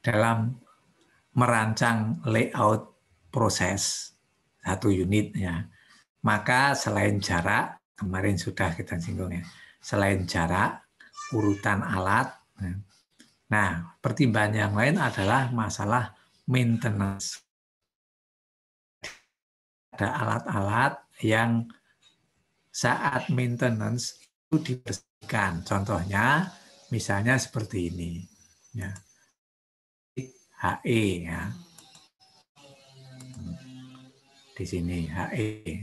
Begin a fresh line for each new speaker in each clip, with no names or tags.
dalam merancang layout proses satu unit ya, maka selain jarak, kemarin sudah kita singgung ya, selain jarak, urutan alat, nah pertimbangan yang lain adalah masalah maintenance. Ada alat-alat yang saat maintenance itu dibersihkan. Contohnya, misalnya seperti ini, ya. HE ya, di sini HE,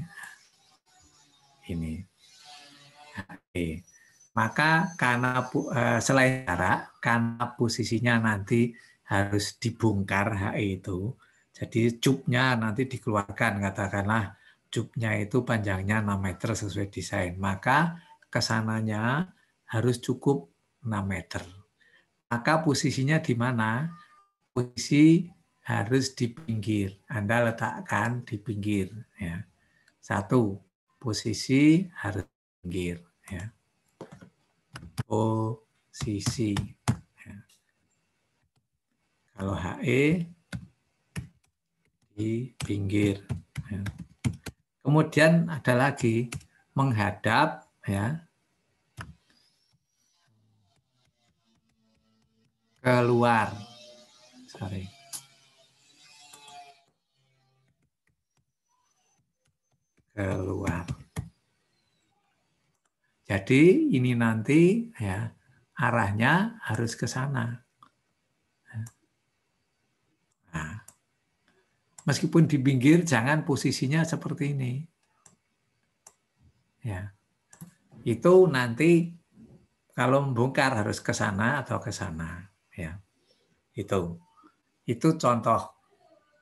ini HE. Maka karena selain jarak, karena posisinya nanti harus dibongkar HE itu, jadi cupnya nanti dikeluarkan, katakanlah cupnya itu panjangnya 6 meter sesuai desain, maka kesananya harus cukup 6 meter. Maka posisinya di mana? Posisi harus di pinggir. Anda letakkan di pinggir. Ya. Satu, posisi harus di pinggir. Ya. Posisi. Ya. Kalau HE di pinggir. Ya. Kemudian ada lagi menghadap, ya, keluar. Sorry. Keluar. Jadi ini nanti ya arahnya harus ke sana. Nah, meskipun di pinggir, jangan posisinya seperti ini. Ya, itu nanti kalau membongkar harus ke sana atau ke sana. Ya, itu contoh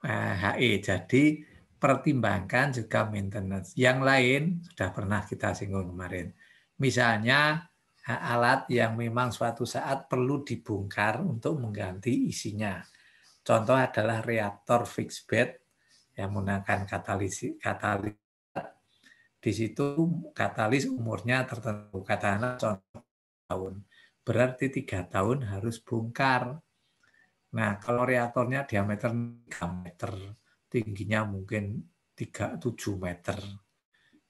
HE. Jadi pertimbangkan juga maintenance. Yang lain sudah pernah kita singgung kemarin. Misalnya alat yang memang suatu saat perlu dibongkar untuk mengganti isinya. Contoh adalah reaktor fixed bed yang menggunakan katalis. Di situ katalis umurnya tertentu, katakanlah contoh tahun. Berarti 3 tahun harus bongkar. Nah, kalau reaktornya diameter 3 meter, tingginya mungkin 7 meter.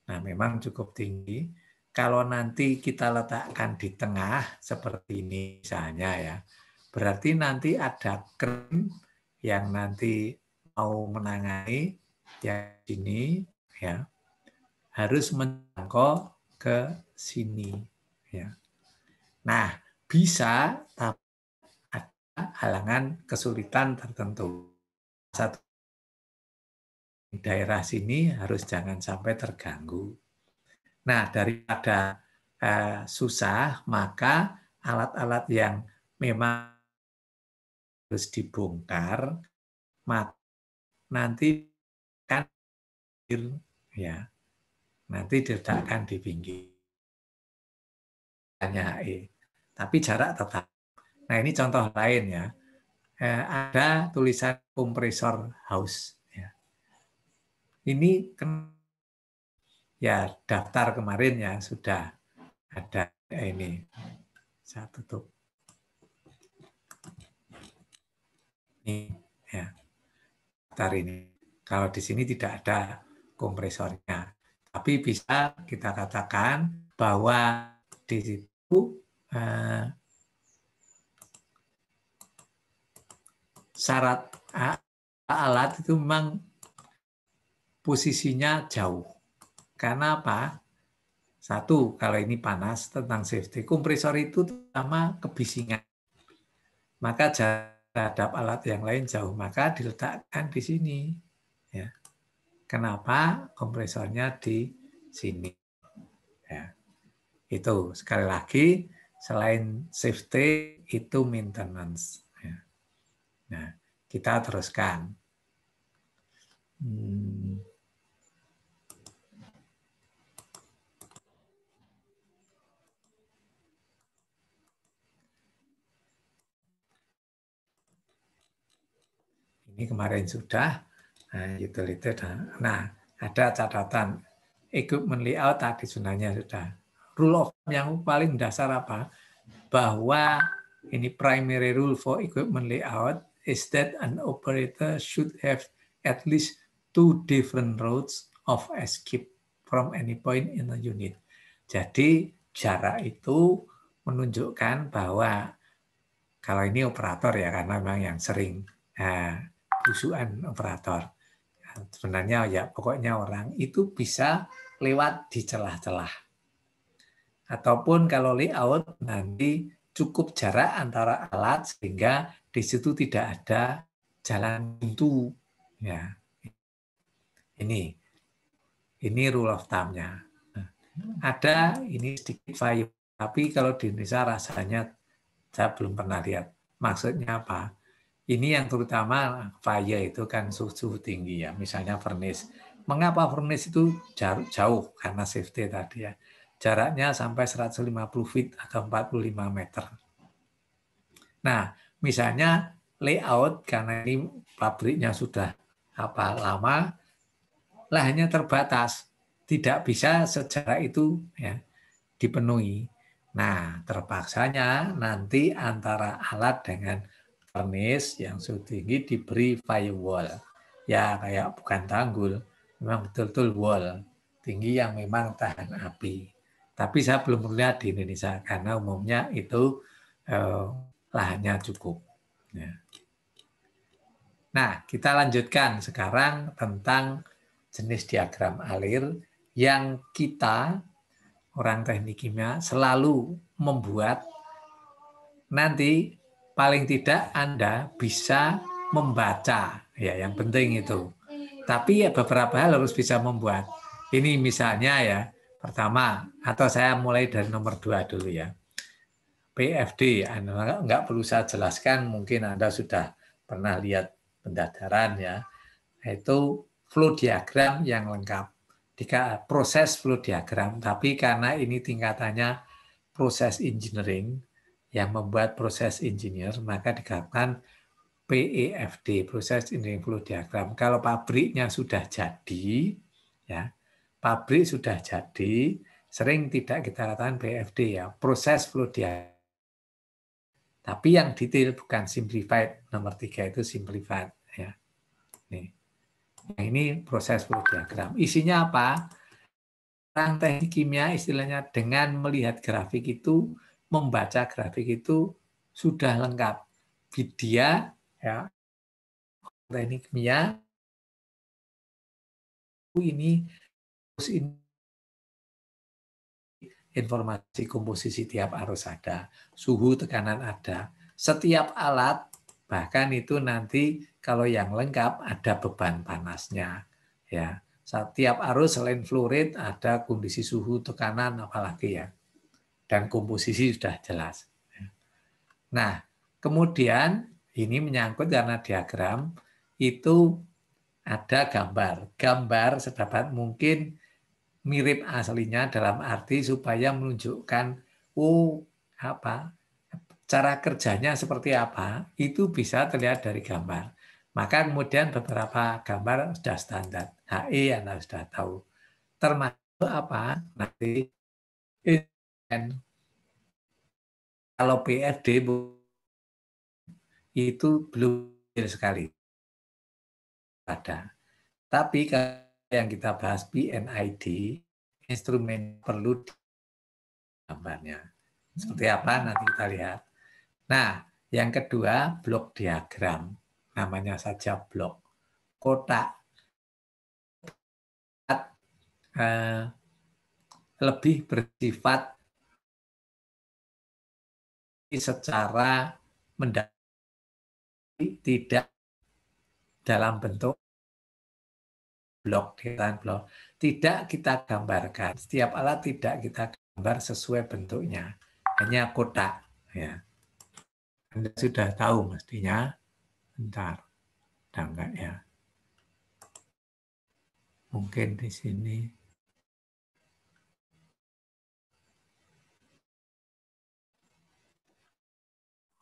Nah, memang cukup tinggi. Kalau nanti kita letakkan di tengah seperti ini misalnya ya, berarti nanti ada kren yang nanti mau menangani yang sini ya, harus menjangkau ke sini ya. Nah, bisa tapi ada halangan kesulitan tertentu. Satu daerah sini harus jangan sampai terganggu. Nah, daripada susah, maka alat-alat yang memang harus dibongkar, maka nanti kan ya, nanti diletakkan di pinggir. Hanya HE. Tapi jarak tetap. Nah, ini contoh lain ya. Ada tulisan kompresor house. Ya. Ini kan ya daftar kemarin ya sudah ada ini. Saya tutup. Ini ya. Daftar ini. Kalau di sini tidak ada kompresornya. Tapi bisa kita katakan bahwa di situ syarat alat itu memang posisinya jauh. Karena apa? Satu, kalau ini panas tentang safety, kompresor itu terutama kebisingan. Maka terhadap alat yang lain jauh, maka diletakkan di sini. Ya. Kenapa kompresornya di sini? Ya. Itu sekali lagi, selain safety itu maintenance. Ya. Nah, kita teruskan. Ini kemarin sudah utility. Nah, ada catatan equipment layout tadi sebenarnya sudah. Rule of thumb yang paling dasar apa? Bahwa ini primary rule for equipment layout is that an operator should have at least 2 different routes of escape from any point in the unit. Jadi jarak itu menunjukkan bahwa kalau ini operator ya, karena memang yang sering busukan operator. Sebenarnya ya pokoknya orang itu bisa lewat di celah-celah. Ataupun kalau layout nanti cukup jarak antara alat sehingga di situ tidak ada jalan pintu. Ya. Ini rule of thumb-nya. Ada ini sedikit value, tapi kalau di Indonesia rasanya saya belum pernah lihat. Maksudnya apa? Ini yang terutama fire itu kan suhu tinggi ya, misalnya furnace. Mengapa furnace itu jauh? Karena safety tadi ya. Jaraknya sampai 150 feet atau 45 meter. Nah, misalnya layout karena ini pabriknya sudah lama, lahannya terbatas, tidak bisa secara itu ya dipenuhi. Nah, terpaksanya nanti antara alat dengan furnace yang suhu tinggi diberi firewall. Ya, kayak bukan tanggul, memang betul-betul wall tinggi yang memang tahan api. Tapi saya belum melihat di Indonesia karena umumnya itu lahannya cukup. Ya. Nah, kita lanjutkan sekarang tentang jenis diagram alir yang kita orang teknik kimia selalu membuat. Nanti paling tidak Anda bisa membaca, ya yang penting itu. Tapi ya beberapa hal harus bisa membuat. Ini misalnya ya, pertama, atau saya mulai dari nomor 2 dulu ya. PFD, nggak perlu saya jelaskan, mungkin Anda sudah pernah lihat pendadaran ya, itu flow diagram yang lengkap. Proses flow diagram, tapi karena ini tingkatannya proses engineering, yang membuat proses engineer, maka dikatakan PEFD, proses engineering flow diagram. Kalau pabriknya sudah jadi, ya, pabrik sudah jadi, sering tidak kita katakan PFD ya, proses flow diagram. Tapi yang detail bukan simplified, nomor 3 itu simplified ya. Nih. Nah, ini proses flow diagram. Isinya apa? Orang teknik kimia istilahnya dengan melihat grafik itu, membaca grafik itu sudah lengkap. Dia ya teknik kimia ini informasi komposisi tiap arus ada, suhu tekanan ada. Setiap alat bahkan itu nanti kalau yang lengkap ada beban panasnya ya. Setiap arus selain flow rate ada kondisi suhu tekanan apalagi ya. Dan komposisi sudah jelas. Nah, kemudian ini menyangkut karena diagram itu ada gambar. Gambar sedapat mungkin mirip aslinya dalam arti supaya menunjukkan cara kerjanya seperti apa, itu bisa terlihat dari gambar. Maka kemudian beberapa gambar sudah standar. HE Anda sudah tahu. Termasuk apa? Nanti kalau PFD itu belum sekali ada. Tapi yang kita bahas PNID, instrumen perlu gambarnya. Seperti apa nanti kita lihat. Nah, yang kedua blok diagram. Namanya saja blok. Kotak lebih bersifat secara mendadak, tidak dalam bentuk blok, tidak kita gambarkan. Setiap alat tidak kita gambar sesuai bentuknya, hanya kotak. Ya. Anda sudah tahu mestinya. Bentar, enggak ya? Mungkin di sini.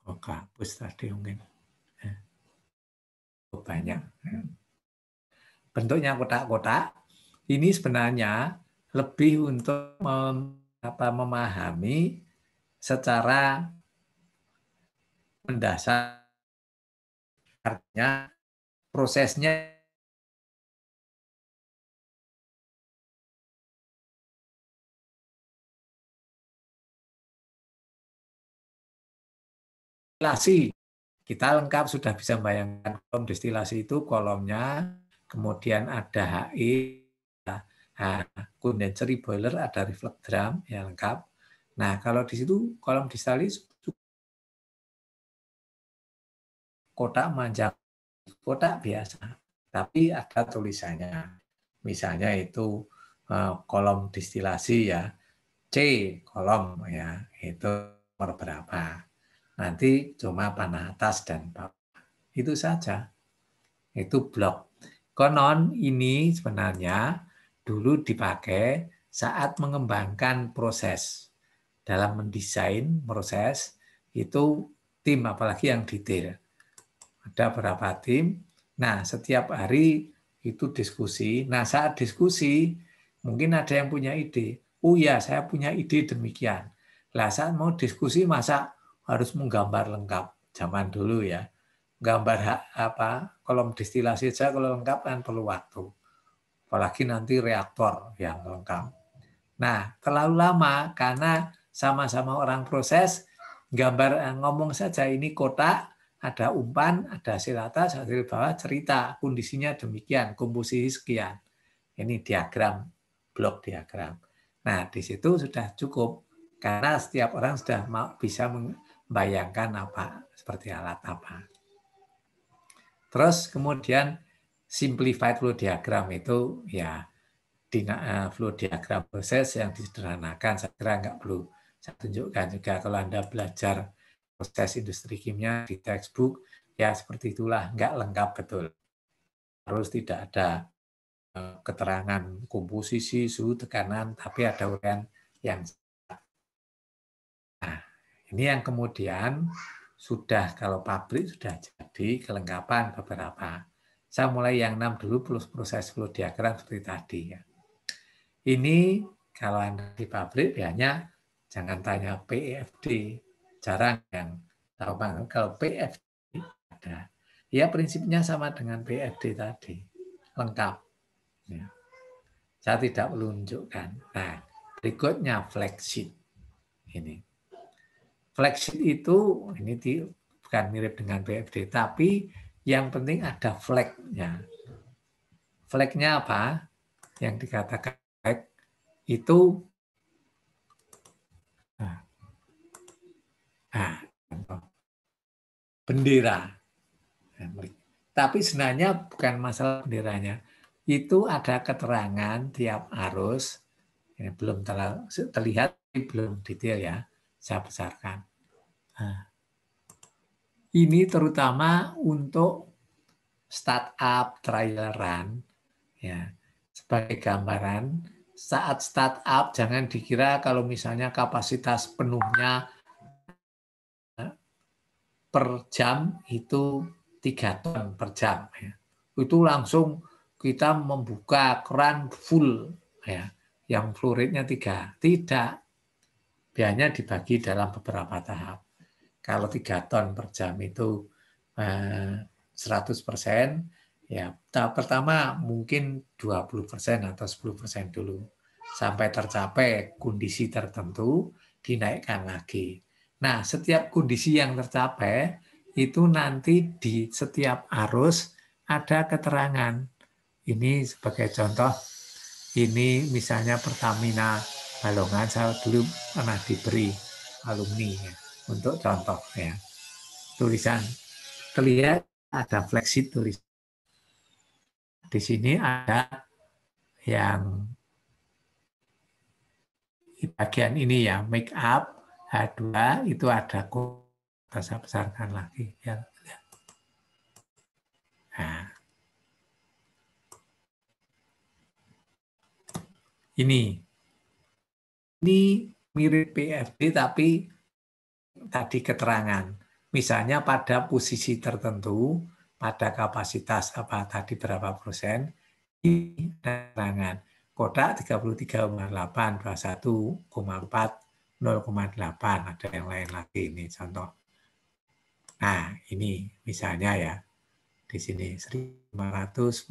Oh, hapus tadi mungkin. Banyak. Bentuknya kotak-kotak. Ini sebenarnya lebih untuk memahami secara mendasar Artinya prosesnya destilasi. Kita lengkap sudah bisa membayangkan kolom destilasi itu kolomnya, kemudian ada HE, nah, condensatory boiler, ada reflux drum, ya lengkap. Nah, kalau di situ kolom destilasi kotak manjang, kotak biasa, tapi ada tulisannya. Misalnya itu kolom destilasi ya, C kolom ya, itu nomor berapa. Nanti cuma panah atas dan bawah. Itu saja. Itu blok. Konon ini sebenarnya dulu dipakai saat mengembangkan proses. Dalam mendesain proses itu tim, apalagi yang detail. Ada berapa tim. Nah, setiap hari itu diskusi. Nah, saat diskusi mungkin ada yang punya ide. Oh ya, saya punya ide demikian. Lah saat mau diskusi masa harus menggambar lengkap. Zaman dulu ya. Gambar kolom destilasi saja kalau lengkap kan perlu waktu. Apalagi nanti reaktor yang lengkap. Nah, terlalu lama karena sama-sama orang proses, gambar ngomong saja ini kotak, ada umpan, ada hasil atas, hasil bawah, cerita kondisinya demikian, komposisi sekian. Ini diagram, blok diagram. Nah, di situ sudah cukup karena setiap orang sudah bisa membayangkan apa seperti alat apa. Terus kemudian simplified flow diagram itu ya flow diagram proses yang disederhanakan. Saya kira nggak perlu saya tunjukkan juga kalau Anda belajar proses industri kimia di textbook, ya seperti itulah, nggak lengkap betul. Harus tidak ada keterangan komposisi, suhu, tekanan, tapi ada uraian yang. Nah, ini yang kemudian sudah kalau pabrik sudah jadi kelengkapan beberapa. Saya mulai yang 6 dulu plus proses flow diagram seperti tadi ya. Ini kalau Anda di pabrik biasanya jangan tanya PEFD, jarang yang tahu banget. Kalau PFD ada, ya prinsipnya sama dengan PFD tadi, lengkap. Ya. Saya tidak perlu menunjukkan. Nah, berikutnya flag sheet. Ini flag sheet itu ini bukan mirip dengan PFD, tapi yang penting ada flagnya. Flagnya apa? Yang dikatakan flag itu bendera. Tapi sebenarnya bukan masalah benderanya. Itu ada keterangan tiap arus, ini belum terlihat, belum detail ya, saya besarkan. Nah, ini terutama untuk startup, trial run, ya, sebagai gambaran, saat startup jangan dikira kalau misalnya kapasitas penuhnya per jam itu 3 ton per jam. Ya. Itu langsung kita membuka keran full, ya, yang flow rate-nya 3. Tidak. Biasanya dibagi dalam beberapa tahap. Kalau 3 ton per jam itu 100%, ya tahap pertama mungkin 20% atau 10% dulu. Sampai tercapai kondisi tertentu, dinaikkan lagi. Nah, setiap kondisi yang tercapai, itu nanti di setiap arus ada keterangan. Ini sebagai contoh, ini misalnya Pertamina Balongan, saya dulu pernah diberi alumni ya, untuk contoh ya. Tulisan terlihat ada flag sheet tulis. Di sini ada yang di bagian ini ya, make up H2 itu ada kode, saya besarkan lagi ya. Nah, ini mirip PFD tapi tadi keterangan. Misalnya pada posisi tertentu, pada kapasitas apa tadi berapa persen, ini keterangan. Kotak 33,8, 21,4, 0,8, ada yang lain lagi ini contoh. Nah, ini misalnya ya. di sini 1514,5,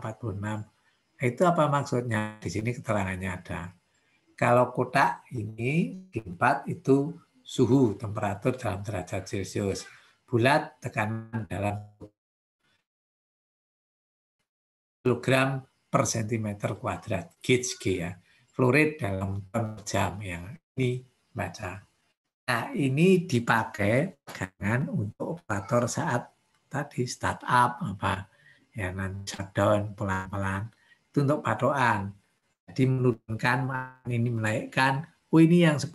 46. Itu apa maksudnya? Di sini keterangannya ada. Kalau kotak ini di 4 itu suhu temperatur dalam derajat Celcius. Bulat tekanan dalam kilogram per sentimeter kuadrat, gauge G ya. Fluorid dalam ton per jam yang ini baca. Nah, ini dipakai dengan untuk operator saat tadi startup apa ya nanti shutdown pelan-pelan itu untuk patokan. Jadi menurunkan ini menaikkan, oh ini yang 10%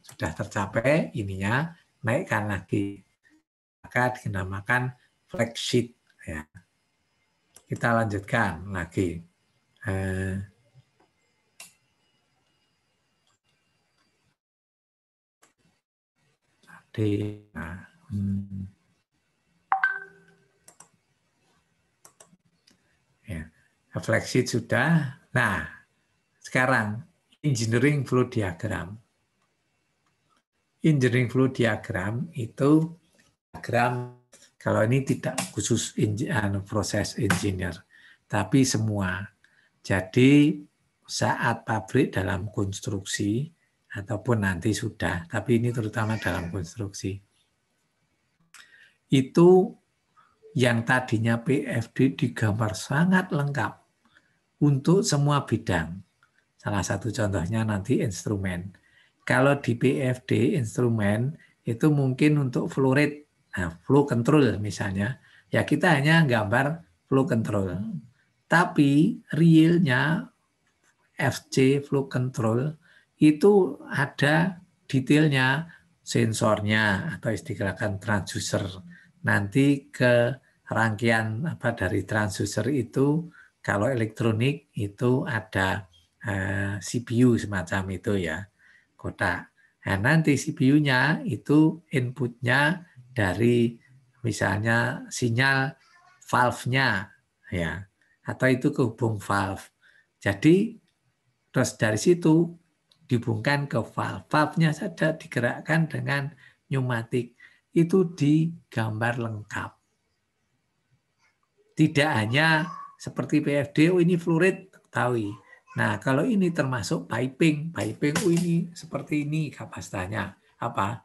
sudah tercapai, ininya naikkan lagi. Maka dinamakan flag sheet ya. Kita lanjutkan lagi. Ya, flag sheet sudah. Nah, sekarang engineering flow diagram. Engineering flow diagram itu diagram kalau ini tidak khusus proses engineer, tapi semua. Jadi saat pabrik dalam konstruksi ataupun nanti sudah, tapi ini terutama dalam konstruksi. Itu yang tadinya PFD digambar sangat lengkap untuk semua bidang. Salah satu contohnya nanti instrumen. Kalau di PFD instrumen itu mungkin untuk flow rate, nah, flow control misalnya, ya kita hanya gambar flow control. Tapi realnya FC flow control itu ada detailnya, sensornya atau istilahkan transducer. Nanti ke rangkaian apa dari transducer itu kalau elektronik itu ada CPU semacam itu ya, kotak. Nah, nanti CPU-nya itu inputnya dari misalnya sinyal valve-nya ya, atau itu kehubung valve. Jadi terus dari situ dihubungkan ke valve. Valve-nya saja digerakkan dengan pneumatik. Itu digambar lengkap. Tidak hanya seperti PFD, oh ini fluorid, ketahui. Nah, kalau ini termasuk piping. Piping, oh ini seperti ini kapasitasnya. Apa?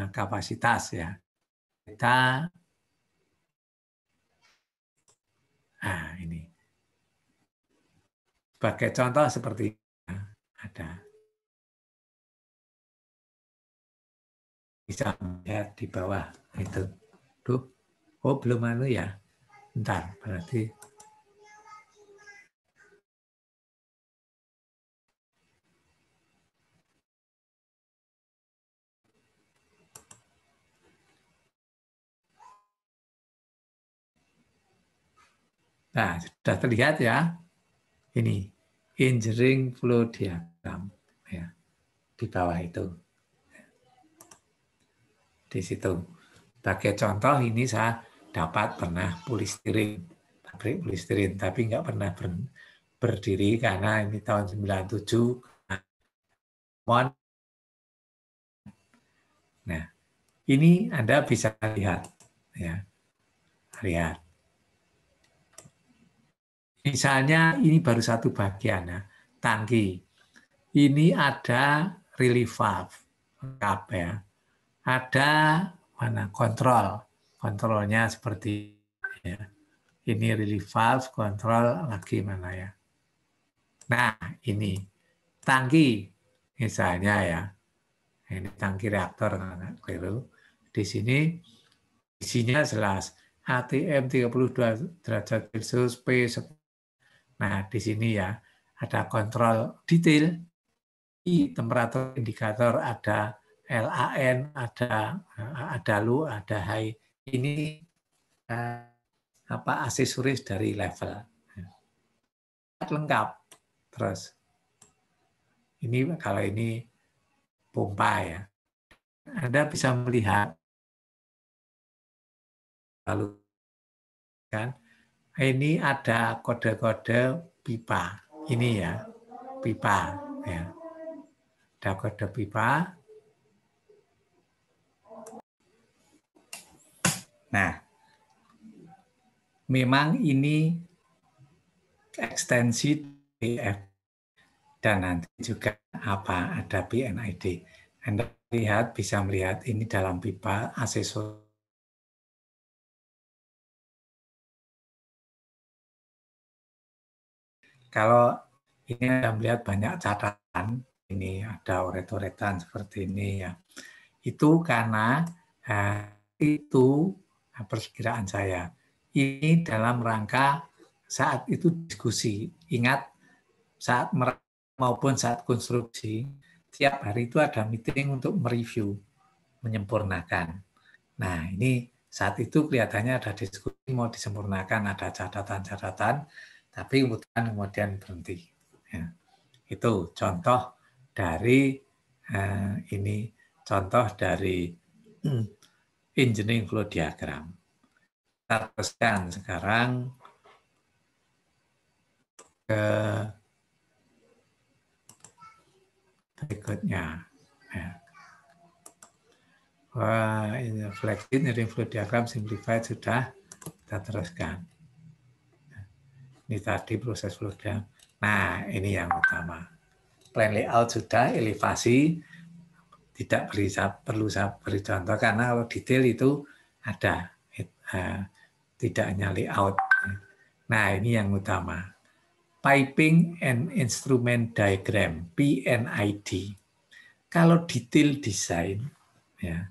Kapasitas ya. Kita, ini. Sebagai contoh seperti ini. Ada. Bisa lihat di bawah itu. Tuh. Oh, belum anu ya. Bentar, berarti nah, sudah terlihat ya. Ini engineering flow diagram ya. Di bawah itu. Di situ. Sebagai contoh ini saya dapat pernah polistirin, pabrik polistirin, tapi nggak pernah berdiri karena ini tahun 97. Nah, ini Anda bisa lihat ya. Lihat. Misalnya ini baru satu bagian ya, tangki. Ini ada relief valve, lengkap ya. Ada mana kontrol, kontrolnya seperti ya. Ini relief valve, kontrol lagi mana ya. Nah ini tangki misalnya ya. Ini tangki reaktor keliru. Di sini isinya jelas ATM 32 derajat Celcius P. Nah di sini ya ada kontrol detail. Di temperatur indikator ada LAN, ada low, ada high. Ini aksesoris dari level. Lengkap. Terus ini kalau ini pompa ya. Anda bisa melihat lalu kan ini ada kode-kode pipa. Ini ya, pipa ya. Ada kode pipa. Nah, Memang ini ekstensi DF dan nanti juga apa ada PNID. Anda bisa melihat ini dalam pipa asesor. Kalau ini Anda melihat banyak catatan, ini ada oret-oretan seperti ini ya. Itu karena itu perkiraan saya. Ini dalam rangka saat itu diskusi. Ingat saat maupun saat konstruksi, tiap hari itu ada meeting untuk mereview, menyempurnakan. Nah, ini saat itu kelihatannya ada diskusi mau disempurnakan, ada catatan-catatan, tapi kemudian berhenti. Ya. Itu contoh dari ini contoh dari engineering flow diagram. Kita teruskan sekarang ke berikutnya. Ya. Wah, ini flexit, engineering flow diagram simplified sudah kita teruskan. Ini tadi proses flow diagram. Nah, ini yang utama. Plan layout sudah, elevasi tidak perlu saya beri contoh karena kalau detail itu ada, tidak hanya layout. Nah, ini yang utama. Piping and Instrument Diagram, PNID. Kalau detail desain, ya,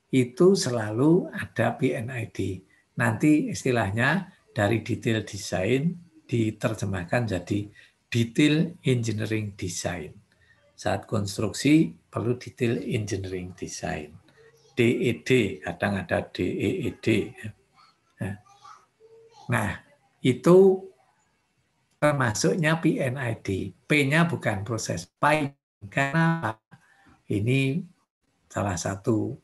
itu selalu ada PNID. Nanti istilahnya dari detail desain diterjemahkan jadi detail engineering design. Saat konstruksi perlu detail engineering design. DED, kadang ada DEED. Nah, itu termasuknya PNID. P-nya bukan proses piping, karena ini salah satu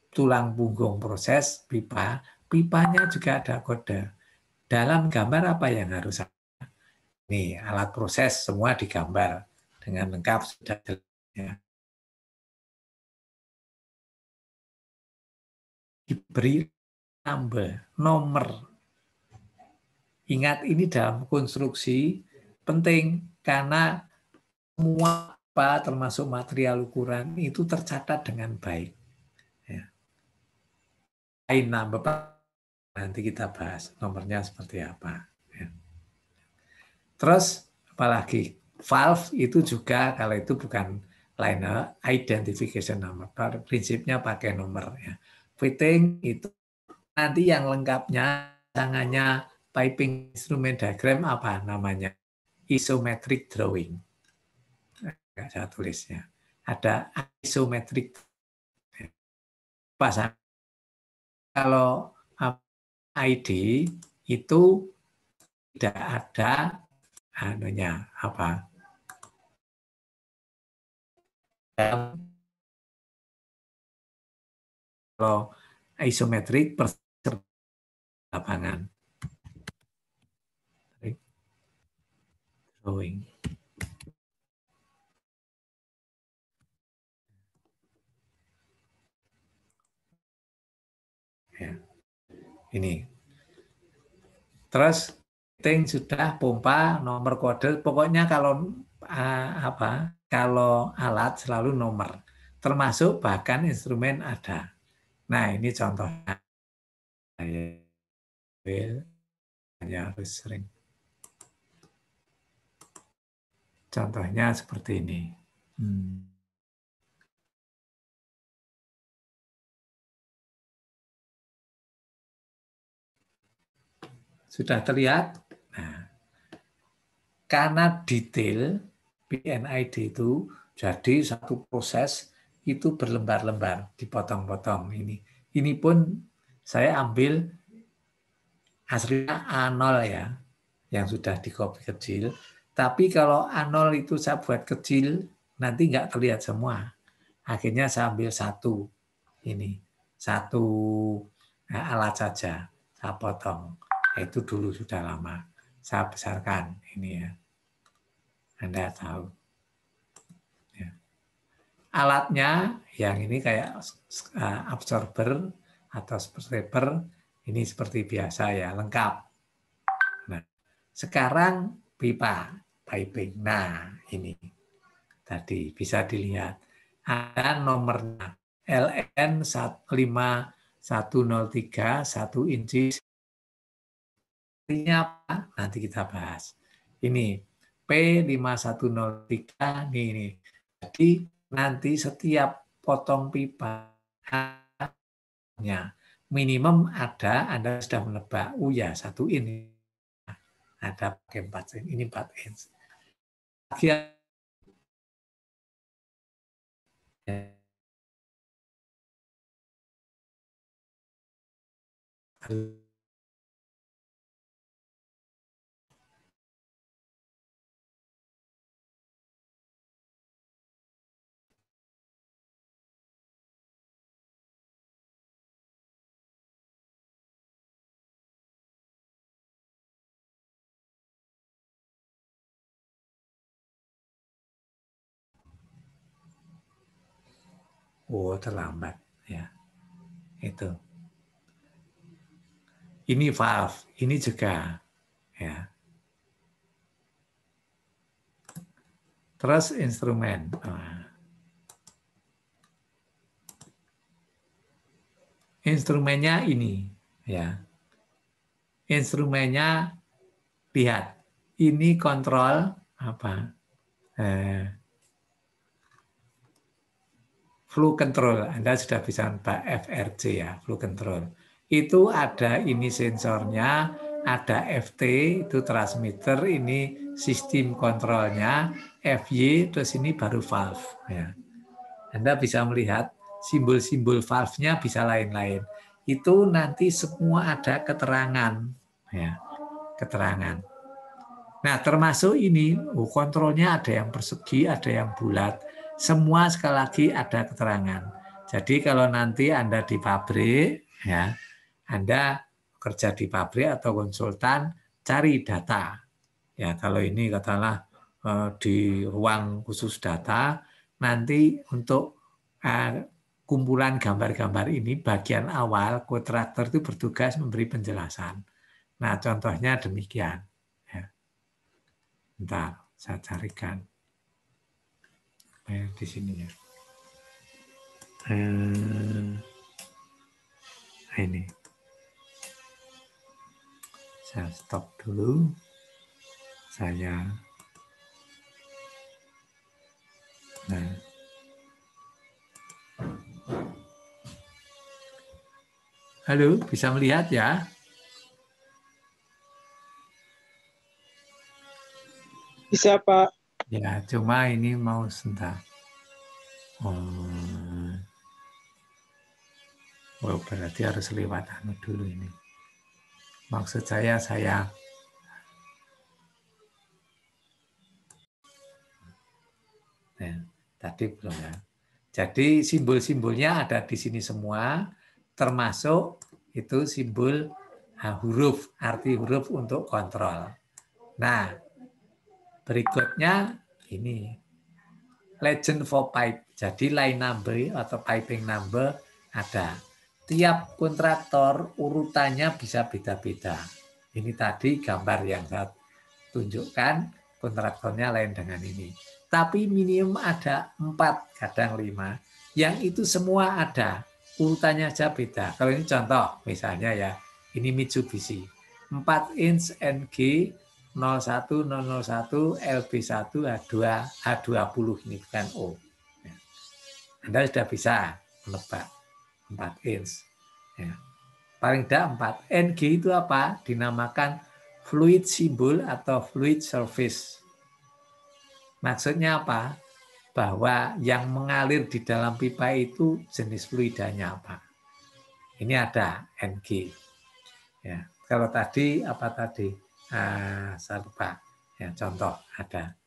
tulang punggung proses pipa. Pipanya juga ada kode. Dalam gambar apa yang harus ada? Nih, alat proses semua digambar dengan lengkap sudah ya. Diberi nomor. Ingat ini dalam konstruksi penting karena semua apa termasuk material ukuran itu tercatat dengan baik. Ya. Number nanti kita bahas nomornya seperti apa. Ya. Terus apalagi valve itu juga kalau itu bukan line identification number, prinsipnya pakai nomor. Ya. Fitting itu nanti yang lengkapnya tangannya piping instrument diagram apa namanya? Isometric drawing. Nggak saya tulisnya. Ada isometric. Pasang. Kalau ID itu tidak ada anunya apa? Kalau isometric per lapangan. Drawing. Ya. Ini. Terus fitting sudah pompa nomor kode. Pokoknya kalau apa? Kalau alat selalu nomor. Termasuk bahkan instrumen ada. Nah, ini contohnya. Hanya harus sering. Contohnya seperti ini. Sudah terlihat? Nah, karena detail PNID itu jadi satu proses itu berlembar-lembar, dipotong-potong ini. Ini pun saya ambil aslinya A0 ya, yang sudah dikopi kecil. Tapi kalau A0 itu saya buat kecil, nanti nggak terlihat semua. Akhirnya saya ambil satu ini, satu alat saja, saya potong. Itu dulu sudah lama. Saya besarkan ini ya. Anda tahu. Ya. Alatnya yang ini kayak absorber atau stepper, ini seperti biasa ya, lengkap. Sekarang pipa piping. Nah, ini tadi bisa dilihat. Ada nomornya LN 5103 1 inci. Artinya apa? Nanti kita bahas. Ini P5103 ini. Jadi nanti setiap potong pipa minimum ada, Anda sudah menebak, oh ya 1 ini ada pakai 4 inch, ini 4 inch. Oh, terlambat ya. Itu. Ini valve, ini juga ya. Terus instrumen. Instrumennya ini ya. Instrumennya lihat. Ini kontrol apa? Flow control. Anda sudah bisa nebak FRC ya, flow control. Itu ada ini sensornya, ada FT itu transmitter, ini sistem kontrolnya, FY terus ini baru valve ya. Anda bisa melihat simbol-simbol valve-nya bisa lain-lain. Itu nanti semua ada keterangan ya, keterangan. Nah, termasuk ini kontrolnya ada yang persegi, ada yang bulat. Semua sekali lagi ada keterangan. Jadi kalau nanti Anda di pabrik ya, Anda kerja di pabrik atau konsultan, cari data. Ya, kalau ini katakanlah di ruang khusus data, nanti untuk kumpulan gambar-gambar ini bagian awal kontraktor itu bertugas memberi penjelasan. Nah, contohnya demikian. Ya. Bentar, saya carikan di sini ya. Ini saya stop dulu. Halo, bisa melihat ya?
Bisa, Pak.
Ya, cuma ini mau sebentar. Oh, berarti harus lewat dulu ini. Maksud saya tadi belum ya. Jadi simbol-simbolnya ada di sini semua, termasuk itu simbol huruf, arti huruf untuk kontrol. Nah, berikutnya ini legend for pipe. Jadi line number atau piping number ada. Tiap kontraktor urutannya bisa beda-beda. Ini tadi gambar yang saya tunjukkan, kontraktornya lain dengan ini. Tapi minimum ada 4, kadang 5. Yang itu semua ada. Urutannya aja beda. Kalau ini contoh, misalnya ya, ini Mitsubishi. 4 inch NG 01001 LB1 H20 ini bukan O. Anda sudah bisa menebak 4 inch. Ya. Paling tidak 4. NG itu apa? Dinamakan fluid symbol atau fluid surface. Maksudnya apa? Bahwa yang mengalir di dalam pipa itu jenis fluidanya apa. Ini ada NG. Ya. Kalau tadi apa tadi? Saya lupa. Ya, contoh ada.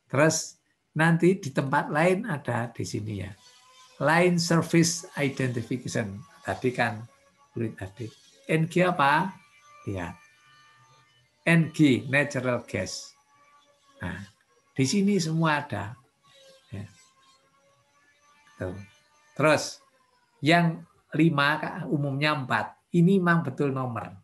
Terus nanti di tempat lain ada di sini ya. Line Surface Identification. Tadi kan fluid tadi. NG apa? Lihat. NG, natural gas. Nah, di sini semua ada. Ya. Tuh. Terus yang 5 umumnya 4. Ini memang betul nomor.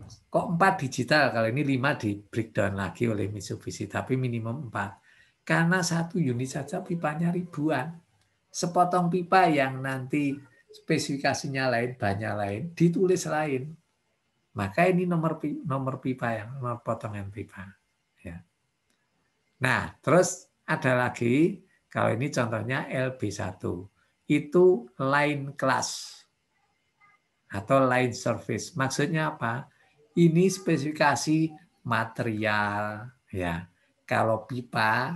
Kok 4 digital? Kalau ini 5 di breakdown lagi oleh Mitsubishi, tapi minimum 4. Karena satu unit saja pipanya ribuan. Sepotong pipa yang nanti spesifikasinya lain, banyak lain, ditulis lain. Maka ini nomor pipa yang nomor potongan pipa. Ya. Nah, terus ada lagi, kalau ini contohnya LB1. Itu line class atau line service. Maksudnya apa? Ini spesifikasi material. Ya, kalau pipa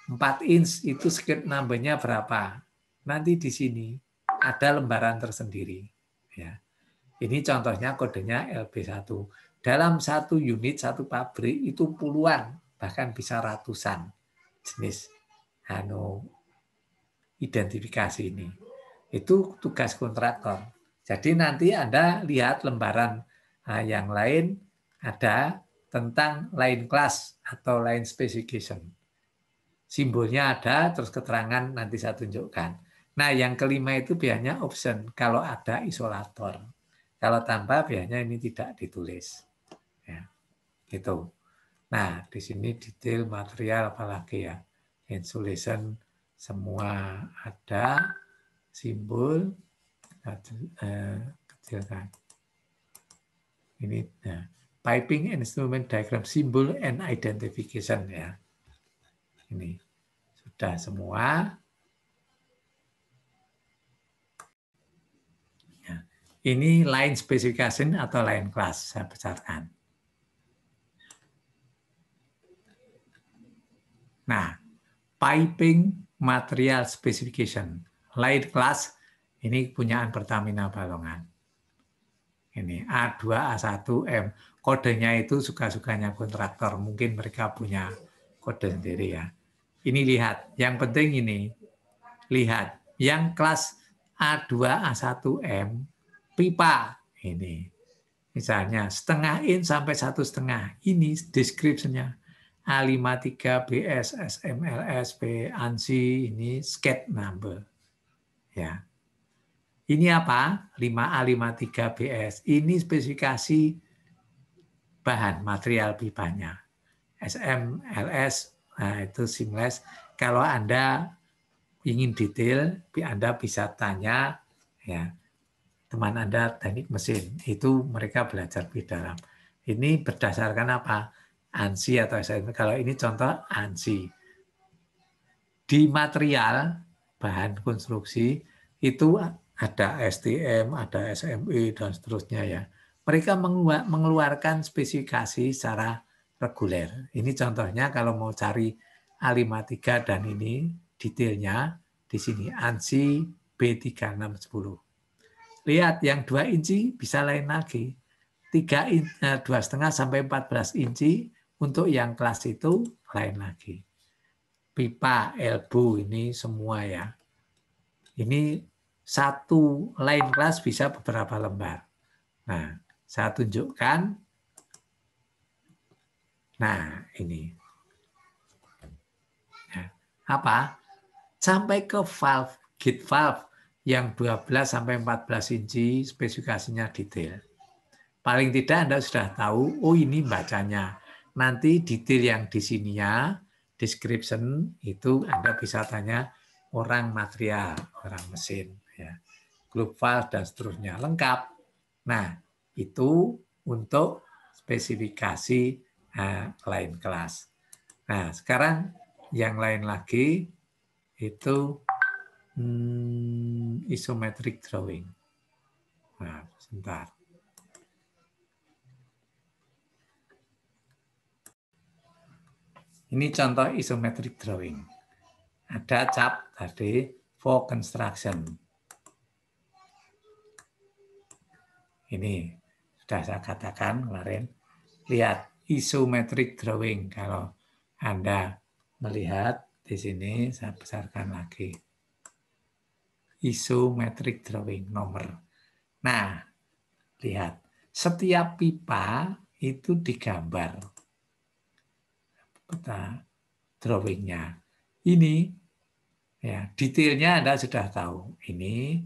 4 inch itu skip number-nya berapa? Nanti di sini ada lembaran tersendiri. Ya. Ini contohnya kodenya LB1. Dalam satu unit, satu pabrik itu puluhan, bahkan bisa ratusan jenis identifikasi ini. Itu tugas kontraktor. Jadi nanti Anda lihat lembaran yang lain ada tentang line class atau line specification. Simbolnya ada, terus keterangan nanti saya tunjukkan. Nah, yang kelima itu biasanya option kalau ada isolator. Kalau tanpa biasanya ini tidak ditulis. Ya, gitu. Nah, di sini detail material apalagi ya. Insulation semua ada, simbol kecilkan. Ini nah, piping instrument diagram simbol and identification ya. Ini sudah semua. Ya. Ini line specification atau line class saya besarkan. Nah, piping material specification, line class ini punyaan Pertamina Balongan. Ini A2A1M. Kodenya itu suka-sukanya kontraktor. Mungkin mereka punya kode sendiri ya. Ini lihat, yang penting ini. Lihat, yang kelas A2A1M pipa ini. Misalnya setengah in sampai 1,5. Ini deskripsinya. A53 BS SMLS B ANSI ini skate number. Ya. Ini apa? 5A53 BS. Ini spesifikasi bahan material pipanya. SMLS, nah itu seamless. Kalau Anda ingin detail, Anda bisa tanya ya teman Anda teknik mesin. Itu mereka belajar di dalam. Ini berdasarkan apa? ANSI atau SMLS. Kalau ini contoh ANSI. Di material, bahan konstruksi, itu ada STM, ada SME, dan seterusnya ya. Mereka mengeluarkan spesifikasi secara reguler. Ini contohnya kalau mau cari A53 dan ini detailnya di sini ANSI B3610. Lihat yang 2 inci bisa lain lagi. 2,5 sampai 14 inci untuk yang kelas itu lain lagi. Pipa, elbow ini semua ya. Ini satu line class bisa beberapa lembar. Nah, saya tunjukkan. Nah, ini. Ya. Apa? Sampai ke valve, gate valve yang 12 sampai 14 inci spesifikasinya detail. Paling tidak Anda sudah tahu, oh ini bacanya. Nanti detail yang di sininya, description itu Anda bisa tanya orang material, orang mesin, ya, globe valve dan seterusnya lengkap. Nah itu untuk spesifikasi line class. Nah sekarang yang lain lagi itu isometric drawing. Nah sebentar. Ini contoh isometric drawing. Ada cap tadi for construction. Ini sudah saya katakan kemarin. Lihat isometric drawing. Kalau Anda melihat di sini, saya besarkan lagi. Isometric drawing nomor. Nah, lihat. Setiap pipa itu digambar. Peta drawingnya. Ini ya detailnya Anda sudah tahu. Ini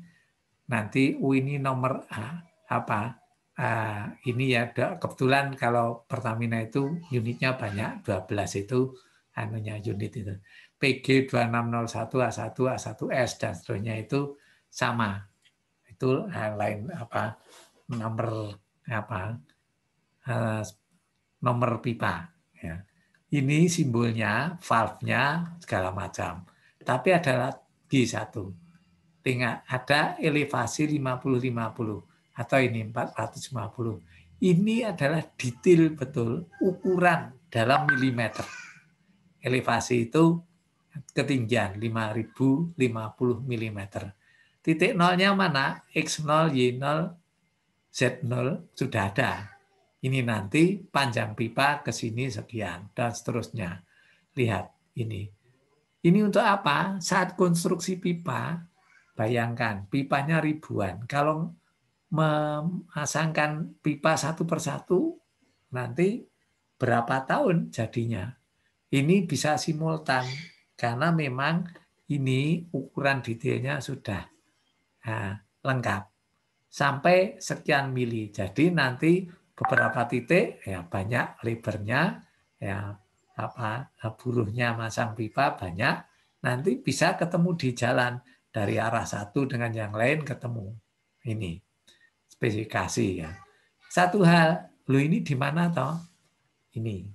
nanti ini nomor A apa ini ya kebetulan kalau Pertamina itu unitnya banyak, 12 itu anunya unit itu. PG 2601 A1 A1S dan seterusnya itu sama. Itu lain nomor nomor pipa ya. Ini simbolnya, valve-nya segala macam. Tapi ada lagi satu. Ada elevasi 50-50 atau ini 450. Ini adalah detail betul ukuran dalam milimeter. Elevasi itu ketinggian 5050 mm. Titik nolnya mana? X0, Y0, Z0 sudah ada. Ini nanti panjang pipa ke sini sekian dan seterusnya. Lihat ini. Ini untuk apa? Saat konstruksi pipa, bayangkan pipanya ribuan. Kalau memasangkan pipa satu persatu, nanti berapa tahun jadinya? Ini bisa simultan karena memang ini ukuran detailnya sudah lengkap sampai sekian mili. Jadi nanti beberapa titik ya banyak lebarnya ya buruhnya masang pipa banyak, nanti bisa ketemu di jalan dari arah satu dengan yang lain ketemu. Ini spesifikasi ya. Satu hal, lu ini di mana toh? Ini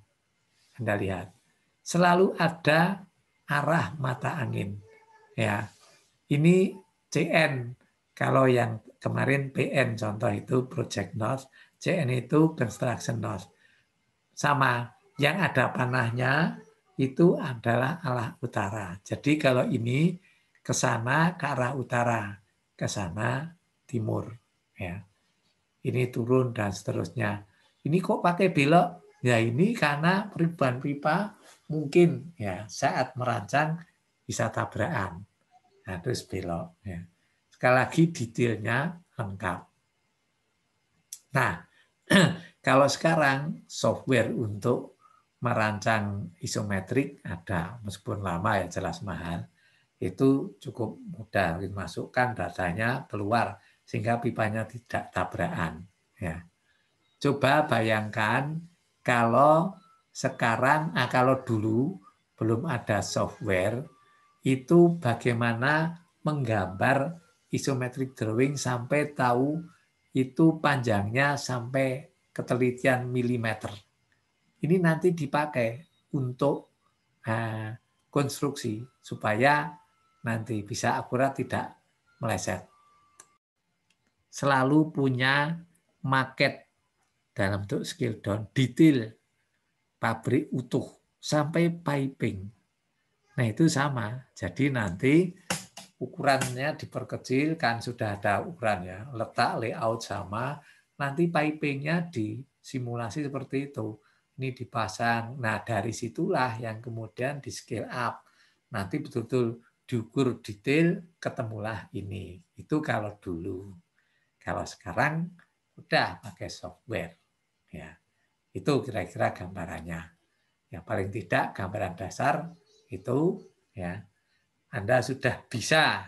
Anda lihat. Selalu ada arah mata angin. Ya. Ini CN. Kalau yang kemarin PN contoh itu project node, CN itu construction node. Sama, yang ada panahnya itu adalah arah utara. Jadi kalau ini ke sana ke arah utara, ke sana timur, ya. Ini turun dan seterusnya. Ini kok pakai belok? Ya ini karena perubahan pipa mungkin ya saat merancang bisa tabrakan. Nah, terus belok. Ya. Sekali lagi detailnya lengkap. Nah, kalau sekarang software untuk merancang isometrik ada, meskipun lama ya jelas mahal, itu cukup mudah. Dimasukkan datanya keluar sehingga pipanya tidak tabrakan. Ya. Coba bayangkan kalau sekarang, kalau dulu belum ada software, itu bagaimana menggambar isometric drawing sampai tahu itu panjangnya sampai ketelitian milimeter. Ini nanti dipakai untuk konstruksi supaya nanti bisa akurat tidak meleset. Selalu punya maket dalam bentuk scale down, detail pabrik utuh sampai piping. Nah itu sama. Jadi nanti ukurannya diperkecil, kan sudah ada ukurannya, letak layout sama, nanti pipingnya disimulasi seperti itu. Ini dipasang. Nah dari situlah yang kemudian di scale up. Nanti betul-betul diukur detail, ketemulah ini. Itu kalau dulu. Kalau sekarang udah pakai software. Ya, itu kira-kira gambarannya. Ya paling tidak gambaran dasar itu ya Anda sudah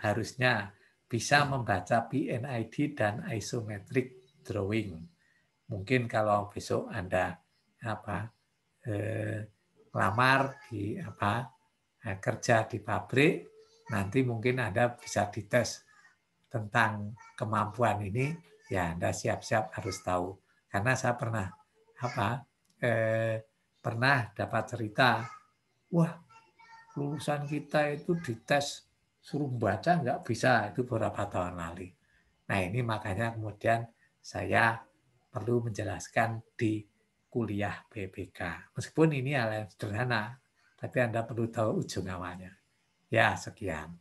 harusnya bisa membaca PNID dan isometric drawing. Mungkin kalau besok Anda lamar di kerja di pabrik, nanti mungkin Anda bisa dites tentang kemampuan ini, ya Anda siap-siap harus tahu. Karena saya pernah dapat cerita, wah lulusan kita itu dites suruh baca nggak bisa, itu beberapa tahun lalu. Nah ini makanya kemudian saya perlu menjelaskan di kuliah PBK. Meskipun ini hal yang sederhana, tapi Anda perlu tahu ujung awalnya. Ya sekian.